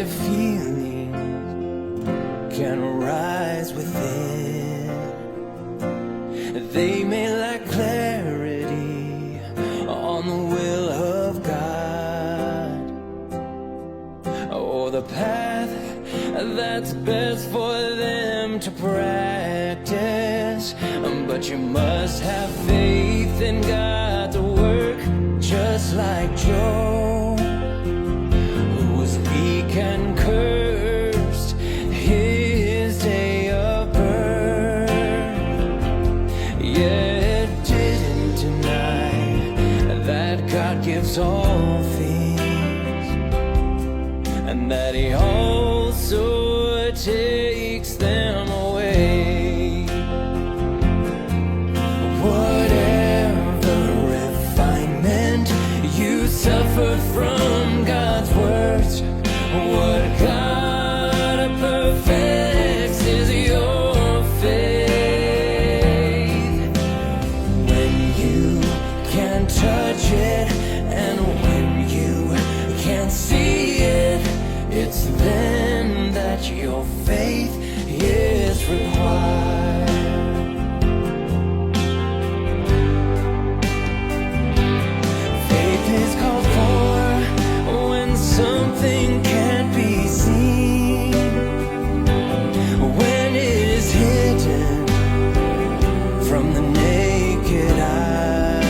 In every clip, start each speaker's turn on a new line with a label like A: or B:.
A: negative feelings can arise within. They may lack clarity on the will of God, or the path that's best for them to practice. But you must have faith in God to work, just like Job, who was weak and cursed his day of birth, yet didn't deny that God gives all things, and that He also takes them away. Whatever refinement you suffer from God's words, what God perfects is your faith. When you can't touch it and when you can't see it, it's then that your faith is required. Faith is called for when something can't be seen, when it is hidden from the naked eye,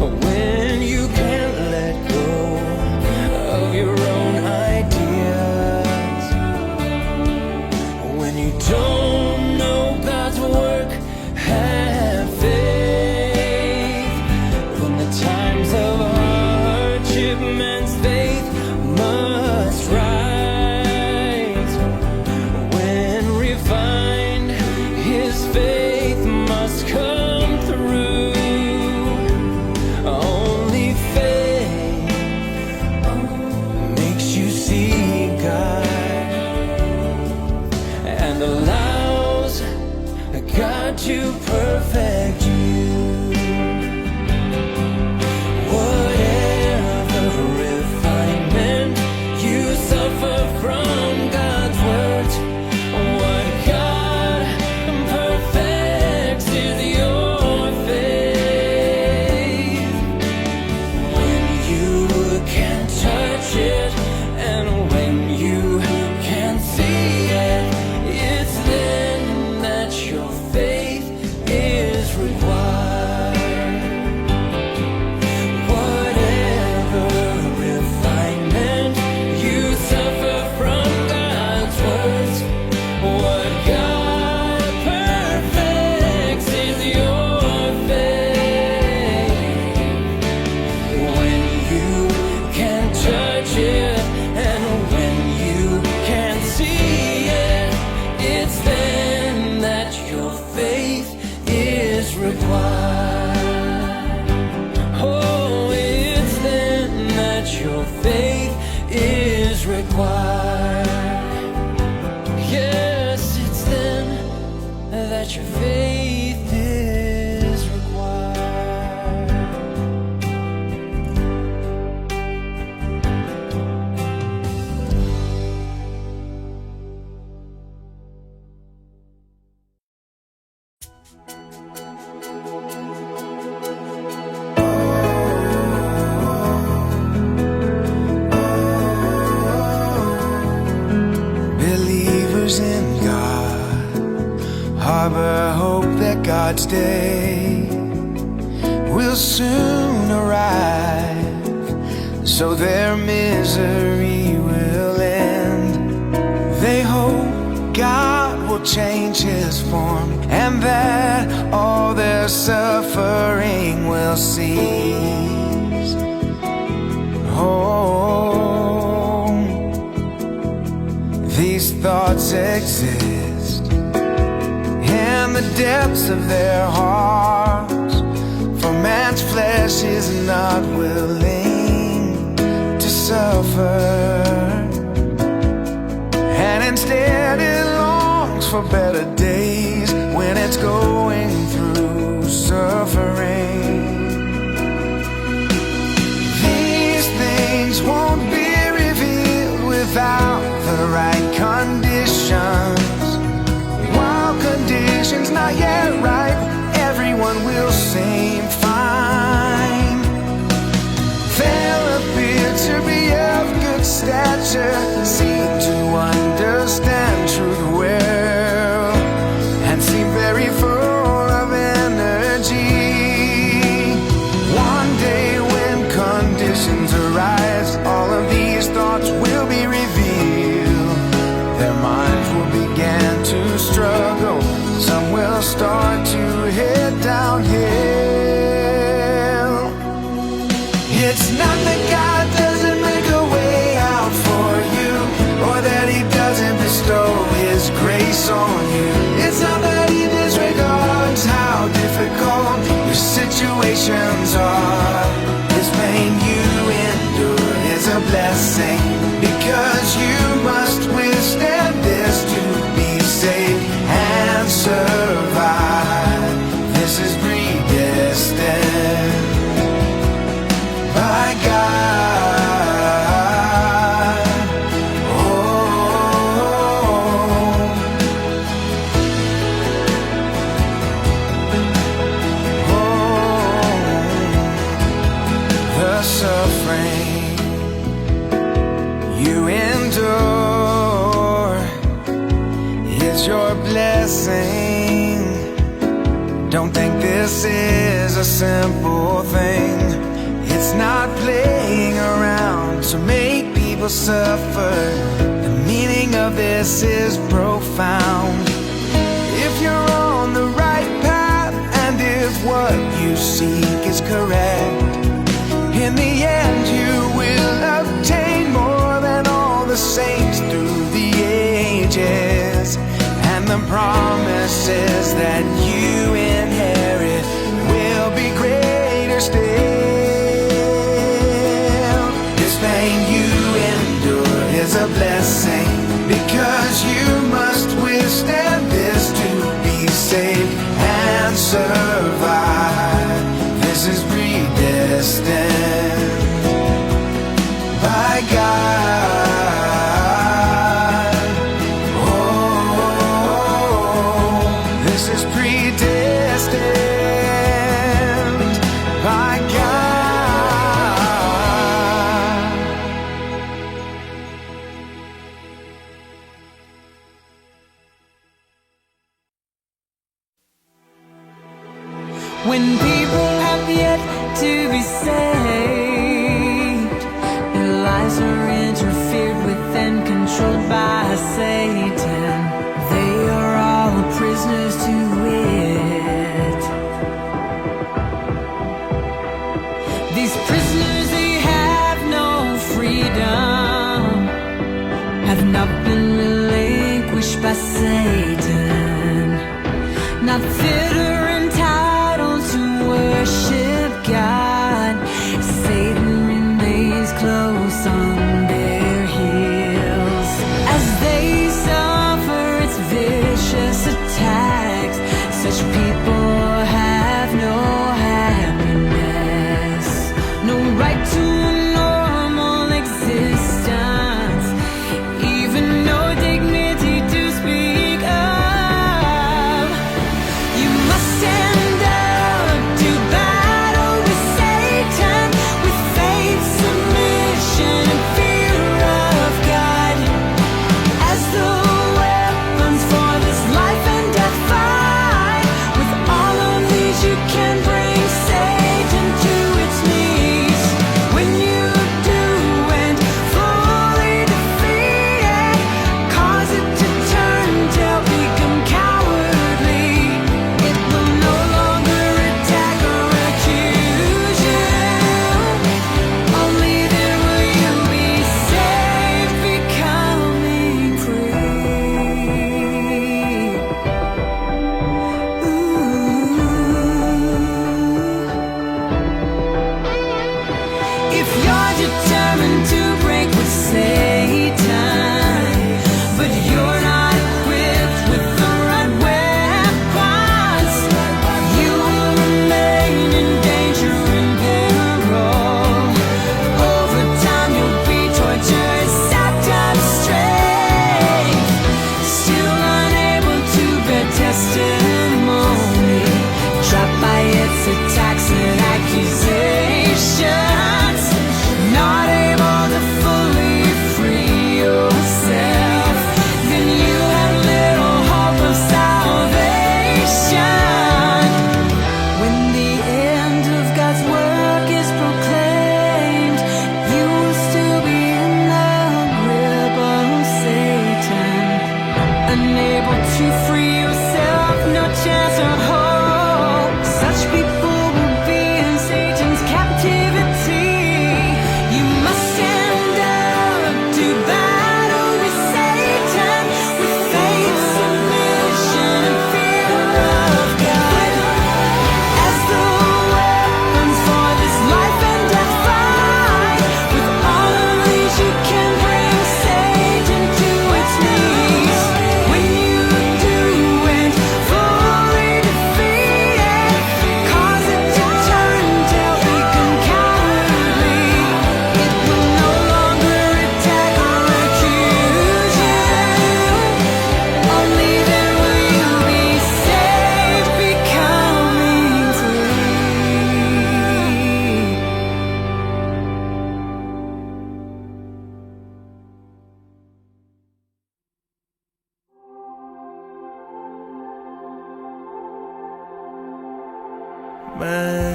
A: when you can't let go of your own ideas, when you don't know God's work. Have faith. In the times of hardship, man's faith must rise. When refined, his faith must come through. Only faith makes you see God and allows God to perfect you. Whatever refinement you suffer from God's words, what God perfects is your faith. When you can't touch it and when you can't see it, it's then that your faith is required. Whatever refinement you suffer from God's words, what God perfects is your faith. When you can't touch it and when you can't see it, it's then that your faith is required. Oh, it's then that your faith is required. Yes, it's then that your faith is required. Believers in God harbor hope that God's day will soon arrive, so their misery will end. They hope God will change His form and that all their suffering will cease. Oh, these thoughts exist in the depths of their hearts, for man's flesh is not willing to suffer, and instead it longs for better days when it's going through suffering. These things won't be revealed not yet ripe, everyone will seem fine. They'll appear to be of good stature, seem to understand truth well, and seem very full of energy. One day when conditions arise, all of these thoughts will be revealed. Their minds will begin to struggle, some will start to head downhill. It's not that God doesn't make a way out for you, or that He doesn't bestow His grace on you. It's not that He disregards how difficult your situations are. This pain you endure is a blessing, because you must withstand this to be saved and survive. This is predestined by God. The suffering you endure is your blessing. Don't think this is a simple thing. It's not playing around to make people suffer. The meaning of this is profound. If you're on the right path, and if what you seek is correct, in the end you will obtain more than all the saints through the ages. And the promises that you inherit will be greater still. This pain you endure is a blessing, because you must withstand this to be saved and survive. This is predestined by God. Oh, this is predestined by God.
B: When people have yet to be saved, their lives are interfered with and controlled by Satan. They are all prisoners to it. These prisoners, they have no freedom, have not been relinquished by Satan, not fit or entitled to worship God. Satan remains close on their heels as they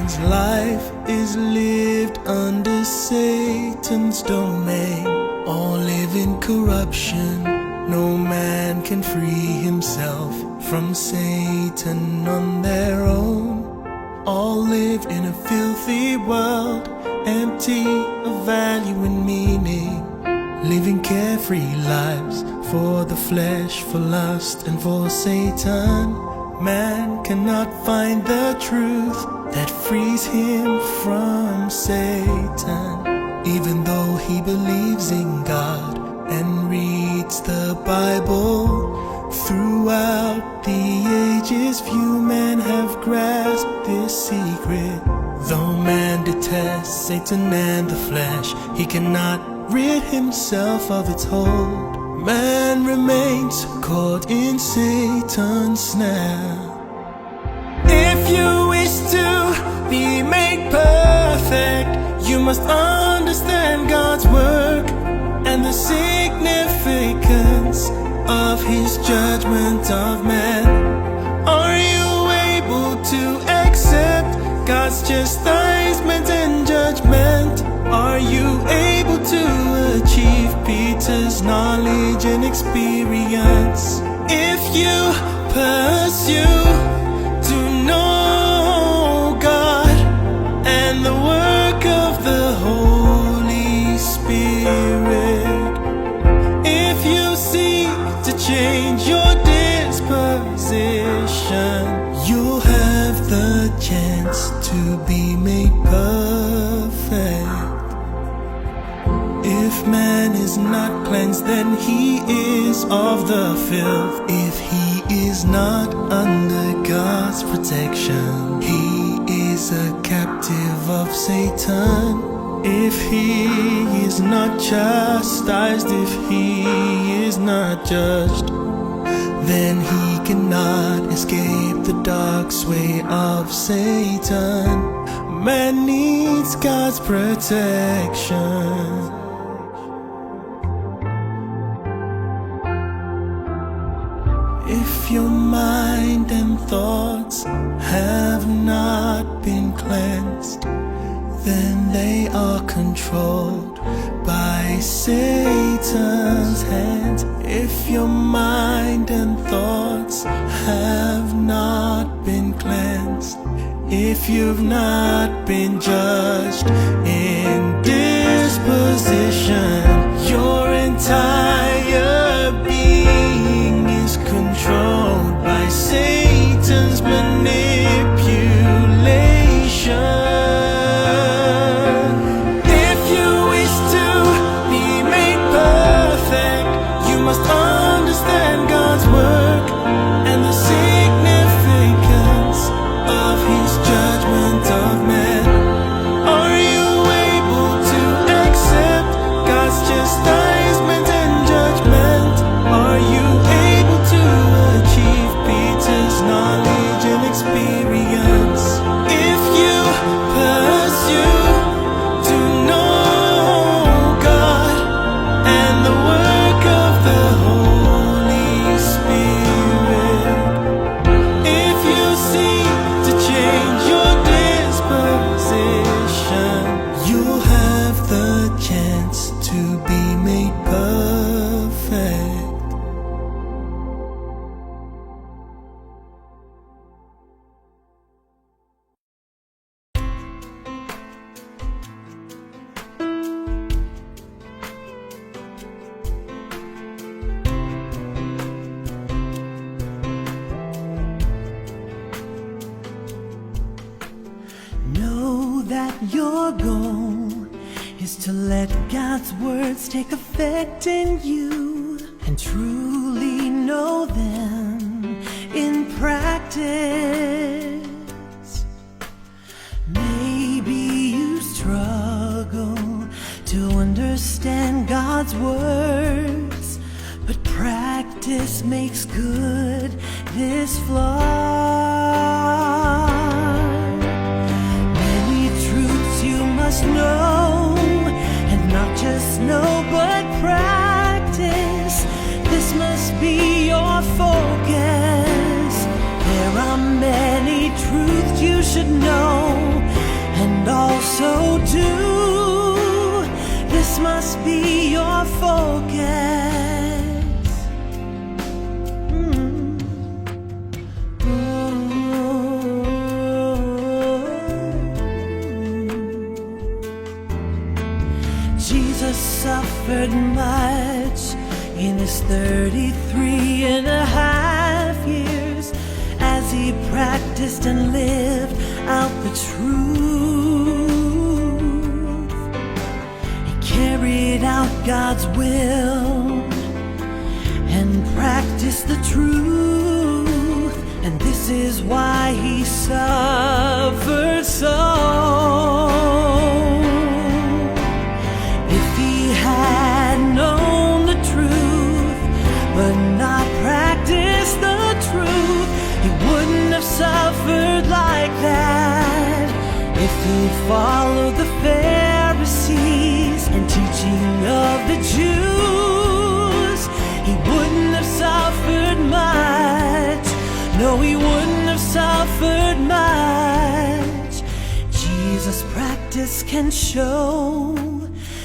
C: Man's life is lived under Satan's domain. All live in corruption. No man can free himself from Satan on their own. All live in a filthy world, empty of value and meaning, living carefree lives for the flesh, for lust and for Satan. Man cannot find the truth that frees him from Satan, even though he believes in God and reads the Bible. Throughout the ages, few men have grasped this secret. Though man detests Satan and the flesh, he cannot rid himself of its hold. Man remains caught in Satan's snare. If you wish to be made perfect, you must understand God's work and the significance of his judgment of man. Are you able to accept God's chastisement and judgment? Are you able to achieve Peter's knowledge and experience? If you pursue to know God and the work of the Holy Spirit, if you seek to change your disposition, you'll have the chance to be made perfect. If man is not cleansed, then he is of the filth. If he is not under God's protection, he is a captive of Satan. If he is not chastised, if he is not judged, then he cannot escape the dark sway of Satan. Man needs God's protection. If your mind and thoughts have not been cleansed, then they are controlled by Satan's hands. If your mind and thoughts have not been cleansed, if you've not been judged in disposition, your entire being is controlled by Satan's manipulation. Understand God's work and the significance of his judgment of man. Are you able to accept God's chastisement and judgment? Are you able to achieve Peter's knowledge and experience? If you pursue to know God and the work of the Holy Spirit, if you seek to change your disposition, you'll have the chance to be made perfect.
B: Know that your goal is to let God's words take effect in you and truly know them in practice. Maybe you struggle to understand God's words, but practice makes good this flaw. Must know, and not just know but practice. This must be your focus. There are many truths you should know suffered much in his 33 and a half years as he practiced and lived out the truth. He carried out God's will and practiced the truth, and this is why he suffered so. If he had known the truth but not practiced the truth, he wouldn't have suffered like that. If he'd followed the Pharisees and teaching of the Jews, he wouldn't have suffered much. No, he wouldn't have suffered much. Jesus' practice can show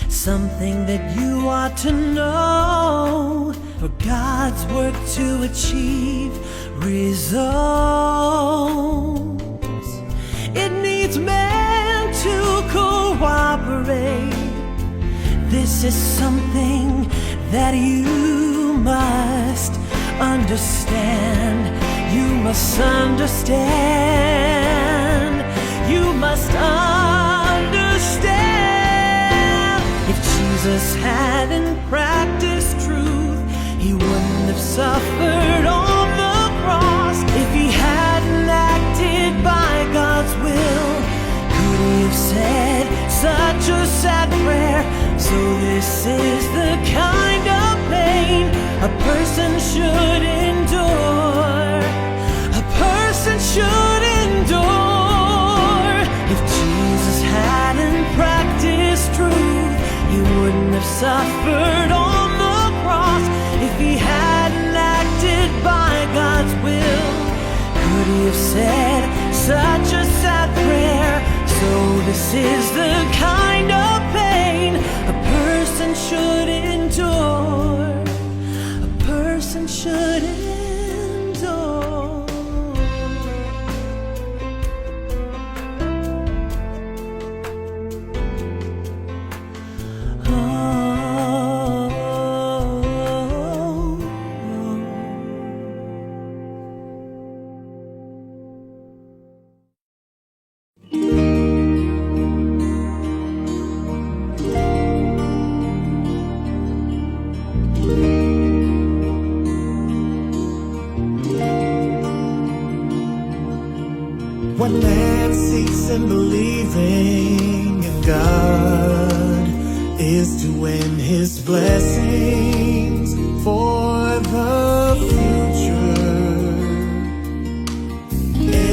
B: something that you ought to know for God's work to achieve results. It needs men to cooperate. This is something that you must understand. You must understand. You must understand. If Jesus hadn't practiced truth, he wouldn't have suffered on the cross. If he hadn't acted by God's will, could he have said such a sad prayer? So this is the kind of pain a person should endure. A person should endure. If Jesus hadn't practiced truth, he wouldn't have suffered on the cross. If he hadn't acted by God's will, could he have said such a sad prayer? So this is the kind of pain a person should endure. A person should endure.
C: What man seeks in believing in God is to win his blessings for the future.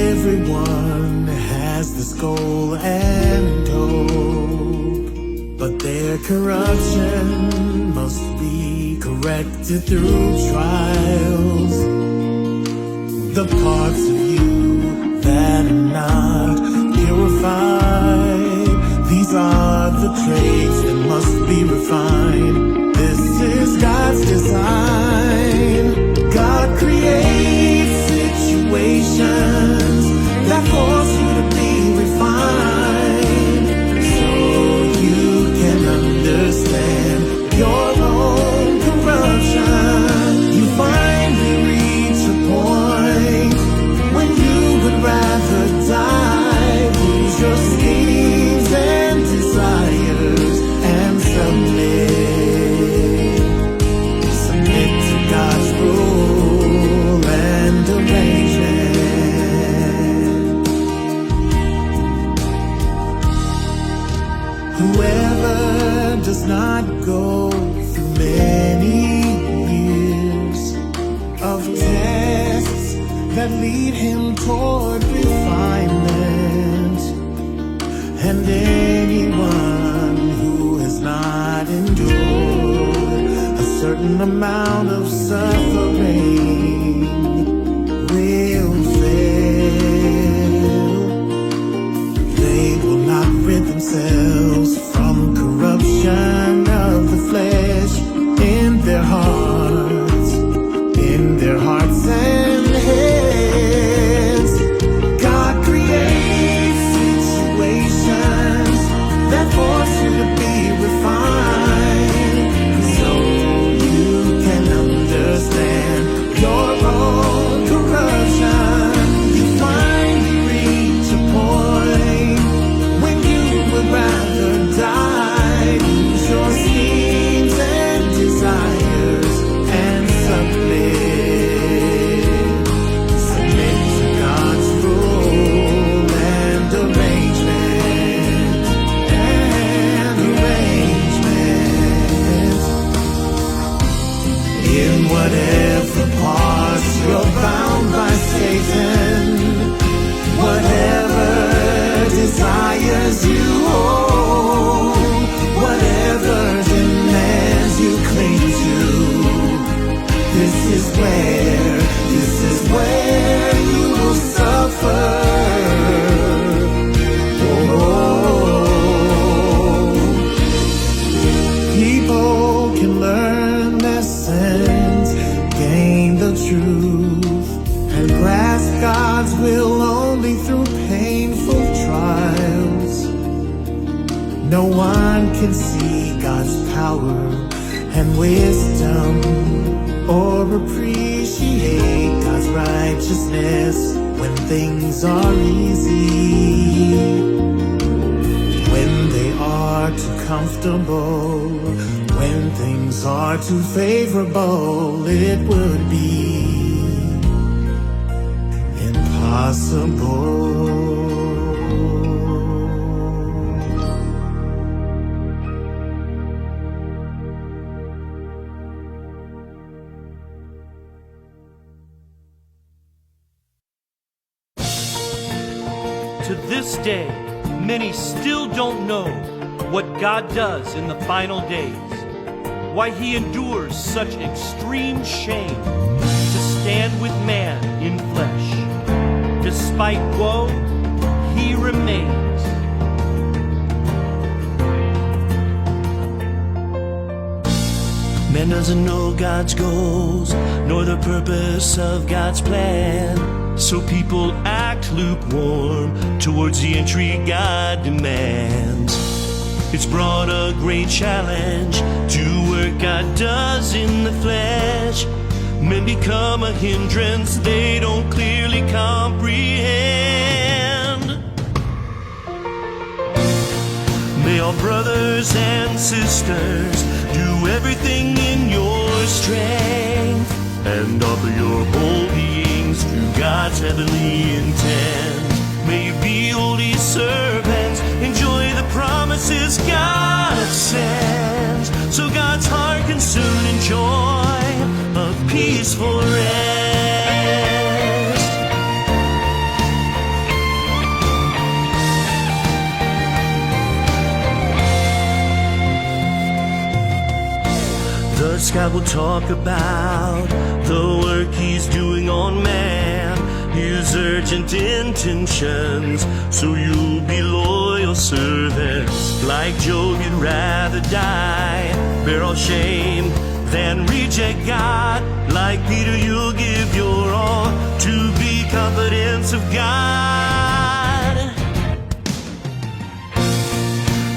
C: Everyone has this goal and hope, but their corruption must be corrected through trials. The parts of you that are not purified, these are the traits that must be refined. This is God's design. God creates situations that force you to be refined, so you can understand your own corruption. You finally reach a point when you would rather die, lose your schemes and desires, and submit to God's rule and arrangement. Whoever does not go through many years of tests that lead him toward refinement, and anyone who has not endured a certain amount of suffering will fail. They will not rid themselves from corruption of the flesh in their hearts, and heads. God creates situations that force you to be refined, In whatever parts you're bound by Satan, whatever desires you hold, whatever demands you cling to, this is where you will suffer. People can learn lessons, gain the truth, and grasp God's will only through painful trials. No one can see God's power and wisdom or appreciate God's righteousness when things are easy. When they are too comfortable, when things are too favorable, it would be impossible.
D: To this day, many still don't know what God does in the final days, why He endures such extreme shame to stand with man in flesh. Despite woe, He remains.
C: Man doesn't know God's goals, nor the purpose of God's plan. So people act lukewarm towards the entry God demands. It's brought a great challenge to work God does in the flesh. Men become a hindrance they don't clearly comprehend. May all brothers and sisters do everything in your strength and offer your whole beings to God's heavenly intent. May you be holy servants, enjoy the promises God sends, so God's heart can soon enjoy a peaceful rest. Thus God will talk about the work He's doing on man, His urgent intentions, so you'll be loyal servants. Like Job, you'd rather die, bear all shame, than reject God. Like Peter, you'll give your all to be confidence of God.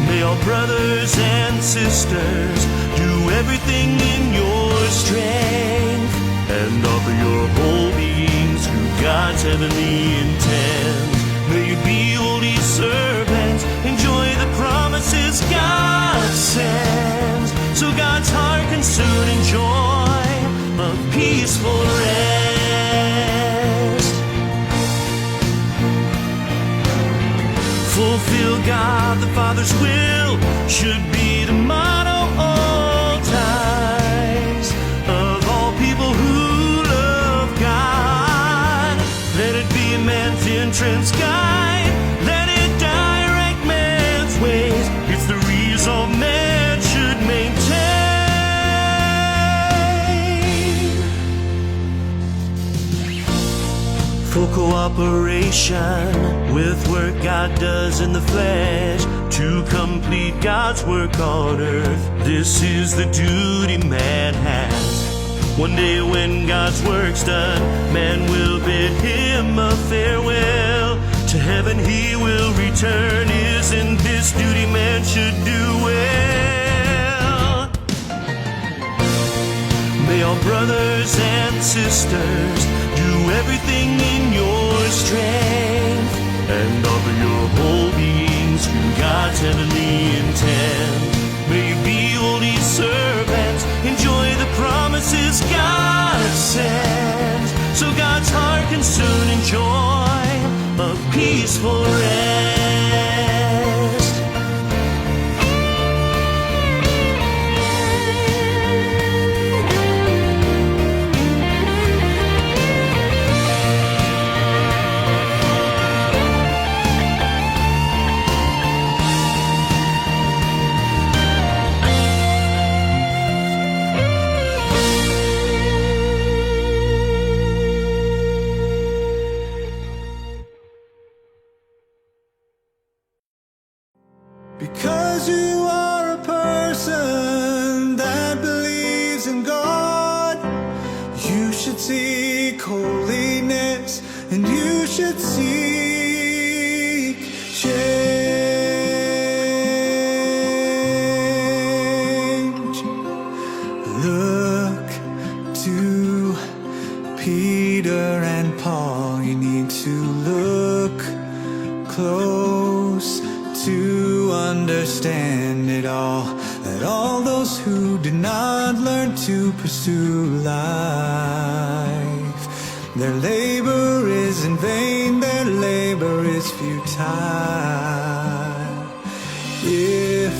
C: May all brothers and sisters do everything in your strength and offer your whole beings to God's heavenly intent. May you be holy servants, enjoy the promises God sends, so God's heart can soon enjoy a peaceful rest. Fulfill God the Father's will should be the motto all times of all people who love God. Let it be a man's entrance guide, let it direct man's ways. It's the resolve man should maintain. For cooperation with work God does in the flesh, to complete God's work on earth, this is the duty man has. One day when God's work's done, man will bid Him a farewell. To heaven He will return. Isn't this duty man should do well? May all brothers and sisters do everything in your strength and offer your whole beings to God's heavenly intent. May you be holy servants, enjoy the promises God sends, so God's heart can soon enjoy a peaceful rest. and you should seek change. Look to Peter and Paul. You need to look close to understand it all. That all those who did not learn to pursue life, their labor is in vain, their labor is futile. If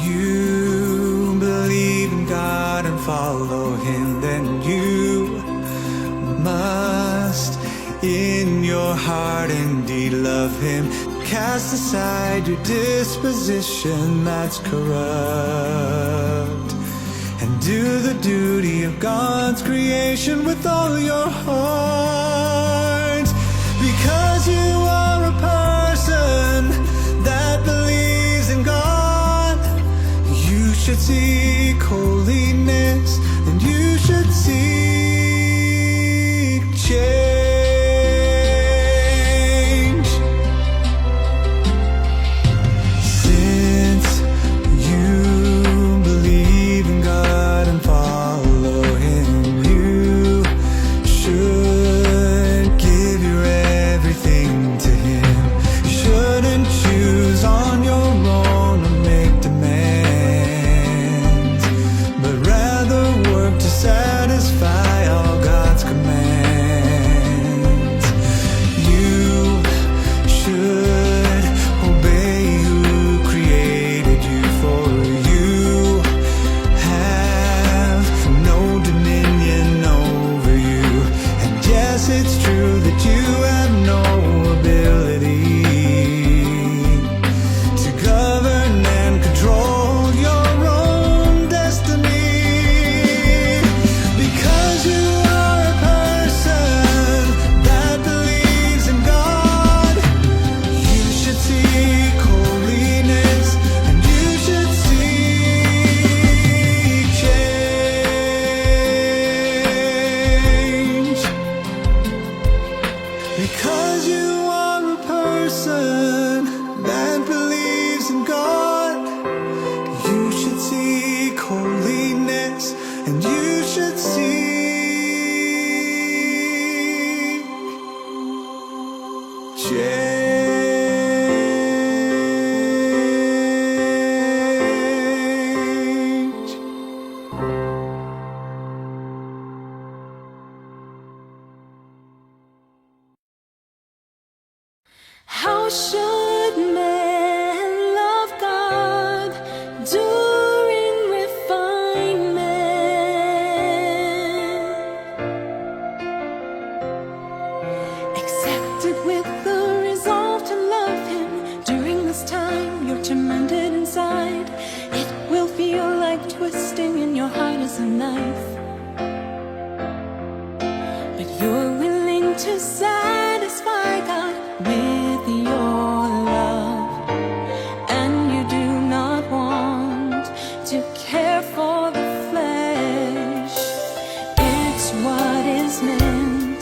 C: you believe in God and follow Him, then you must in your heart indeed love Him. Cast aside your disposition that's corrupt, and do the duty of God's creation with all your heart. Because you are a person that believes in God, you should seek holiness, and you should seek change. Because you are a person that believes in God, you should seek holiness, and you should seek change.
E: How should man love God during refinement? Accepted with the resolve to love Him. During this time you're tormented inside. It will feel like twisting in your heart as a knife, but you're willing to satisfy God with your love, and you do not want to care for the flesh. It's what is meant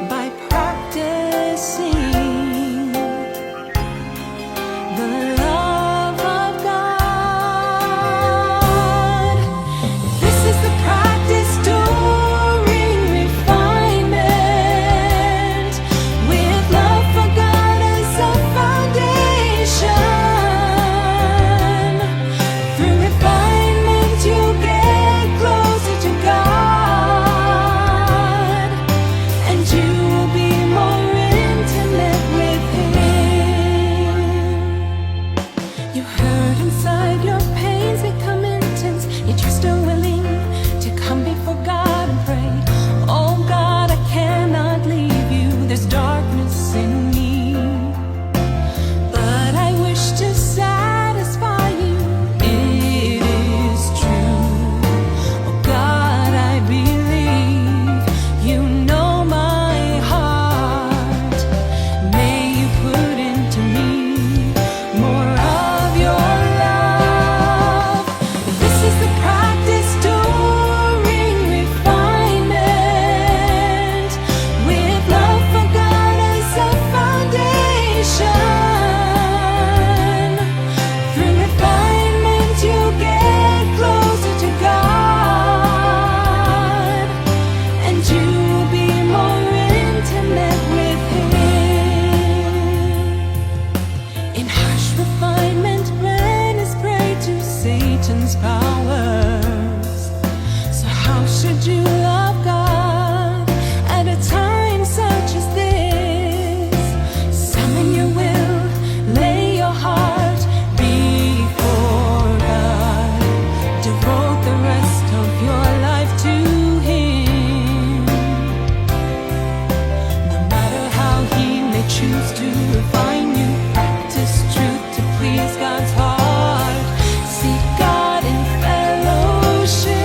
E: by practicing the love of God. This is the practice during refinement. should you love God at a time such as this? Summon your will, lay your heart before God. Devote the rest of your life to Him. No matter how He may choose to refine you, practice truth to please God's heart. Seek God in fellowship.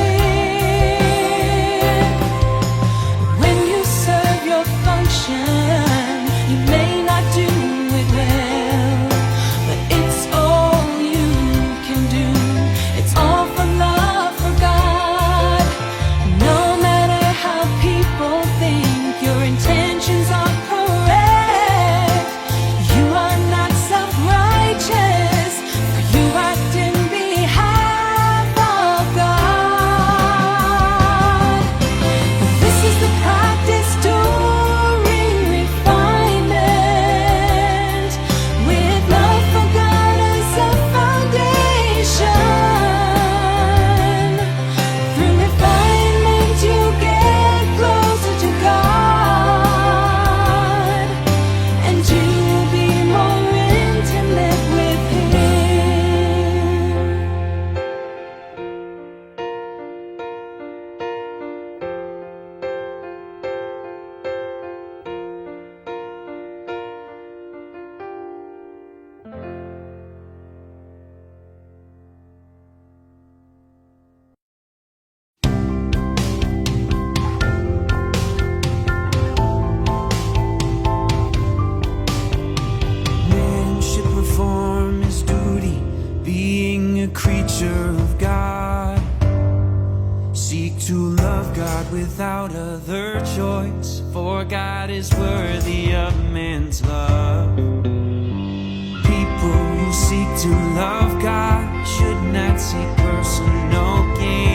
E: When you serve your function, you may not do it well, but it's all you can do. It's all for love for God. No matter how people think your intentions are correct, you are not self-righteous, for you act in behalf of God. This is the practice during refinement, with love for God as a foundation. Through refinement you get closer to God, and you will be more intimate with Him.
A: Man should perform his duty, being a creature of God. Seek to love God without other choice, for God is worthy of man's love. People who seek to love God should not seek personal gain.